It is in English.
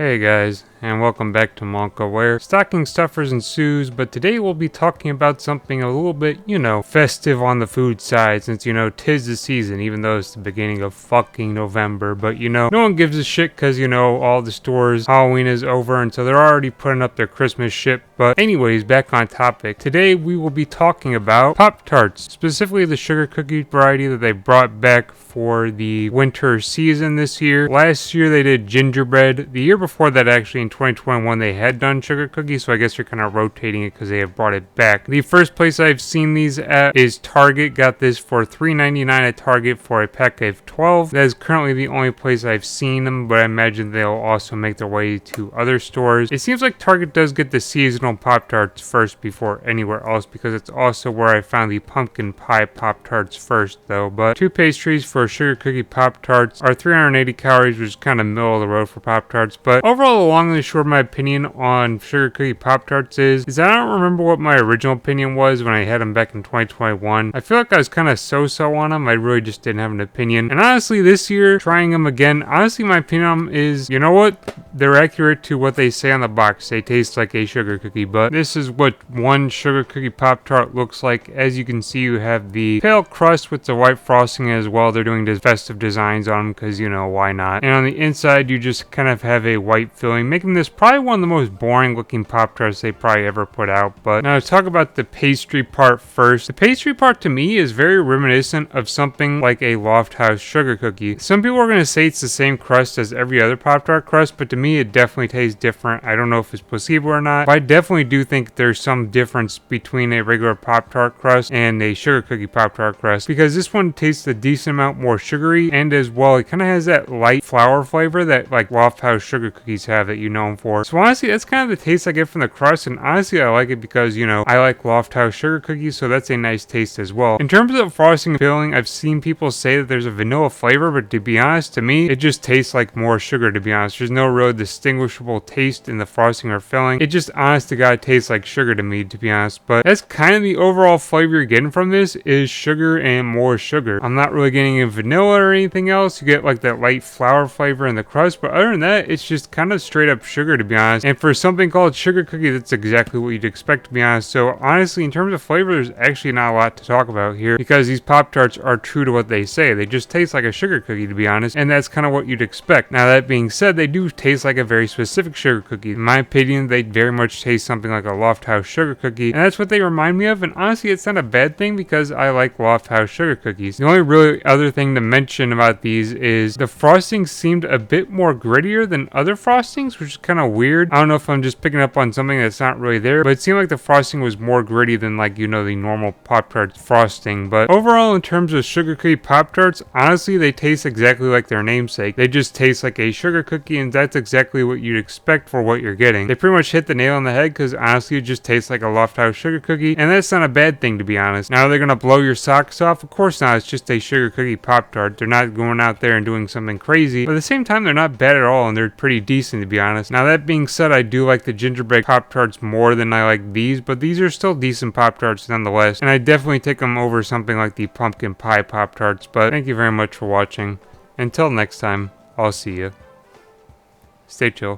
Hey guys, and welcome back to Monka, where stocking stuffers ensues, but today we'll be talking about something a little bit, festive on the food side, since, 'tis the season, even though it's the beginning of fucking November, but, no one gives a shit because, all the stores, Halloween is over, and so they're already putting up their Christmas shit. But anyways, back on topic. Today we will be talking about Pop-Tarts, specifically the sugar cookie variety that they brought back for the winter season this year. Last year they did gingerbread. The year before that, actually in 2021, they had done sugar cookies, so I guess you're kind of rotating it because they have brought it back. The first place I've seen these at is Target. Got this for $3.99 at Target for a pack of 12. That is currently the only place I've seen them, but I imagine they'll also make their way to other stores. It seems like Target does get the seasonal Pop-Tarts first before anywhere else, because it's also where I found the pumpkin pie Pop-Tarts first though. But two pastries for sugar cookie Pop-Tarts are 380 calories, which is kind of middle of the road for Pop-Tarts. But overall, along the short, my opinion on sugar cookie Pop-Tarts is I don't remember what my original opinion was when I had them back in 2021. I feel like I was kind of so-so on them. I really just didn't have an opinion. And honestly, this year, trying them again, honestly, my opinion on them is, you know what? They're accurate to what they say on the box. They taste like a sugar cookie, but this is what one sugar cookie Pop-Tart looks like. As you can see, you have the pale crust with the white frosting as well. They're doing the festive designs on them because, why not? And on the inside, you just kind of have a white filling, making this probably one of the most boring looking Pop-Tarts they probably ever put out. But now let's talk about the pastry part first. The pastry part to me is very reminiscent of something like a Loft House sugar cookie. Some people are going to say it's the same crust as every other Pop-Tart crust, but to me it definitely tastes different. I don't know if it's placebo or not, but I definitely do think there's some difference between a regular Pop-Tart crust and a sugar cookie Pop-Tart crust, because this one tastes a decent amount more sugary, and as well it kind of has that light flour flavor that like Loft House sugar cookies have that you know them for. So honestly, that's kind of the taste I get from the crust, and honestly I like it because, I like Loft House sugar cookies, so that's a nice taste as well. In terms of the frosting and filling, I've seen people say that there's a vanilla flavor, but to be honest, to me, it just tastes like more sugar, to be honest. There's no real distinguishable taste in the frosting or filling. It just, honest to God, tastes like sugar to me, to be honest. But that's kind of the overall flavor you're getting from this, is sugar and more sugar. I'm not really getting a vanilla or anything else. You get like that light flour flavor in the crust, but other than that, it's just kind of straight up sugar, to be honest. And for something called sugar cookie, that's exactly what you'd expect, to be honest. So honestly, in terms of flavor, there's actually not a lot to talk about here, because these Pop-Tarts are true to what they say. They just taste like a sugar cookie, to be honest, and that's kind of what you'd expect. Now, that being said, they do taste like a very specific sugar cookie. In my opinion, they very much taste something like a Loft House sugar cookie, and that's what they remind me of. And honestly, it's not a bad thing because I like Loft House sugar cookies. The only really other thing to mention about these is the frosting seemed a bit more grittier than other frostings, which is kind of weird. I don't know if I'm just picking up on something that's not really there, but it seemed like the frosting was more gritty than like, the normal Pop-Tart frosting. But overall, in terms of sugar cookie Pop-Tarts, honestly, they taste exactly like their namesake. They just taste like a sugar cookie, and that's exactly what you'd expect for what you're getting. They pretty much hit the nail on the head, because honestly, it just tastes like a Loft House sugar cookie, and that's not a bad thing, to be honest. Now, they're gonna blow your socks off? Of course not. It's just a sugar cookie Pop-Tart. They're not going out there and doing something crazy, but at the same time, they're not bad at all, and they're pretty decent, to be honest. Now, that being said, I do like the gingerbread Pop-Tarts more than I like these, but these are still decent Pop-Tarts nonetheless, and I definitely take them over something like the pumpkin pie Pop-Tarts. But thank you very much for watching. Until next time, I'll see you. Stay chill.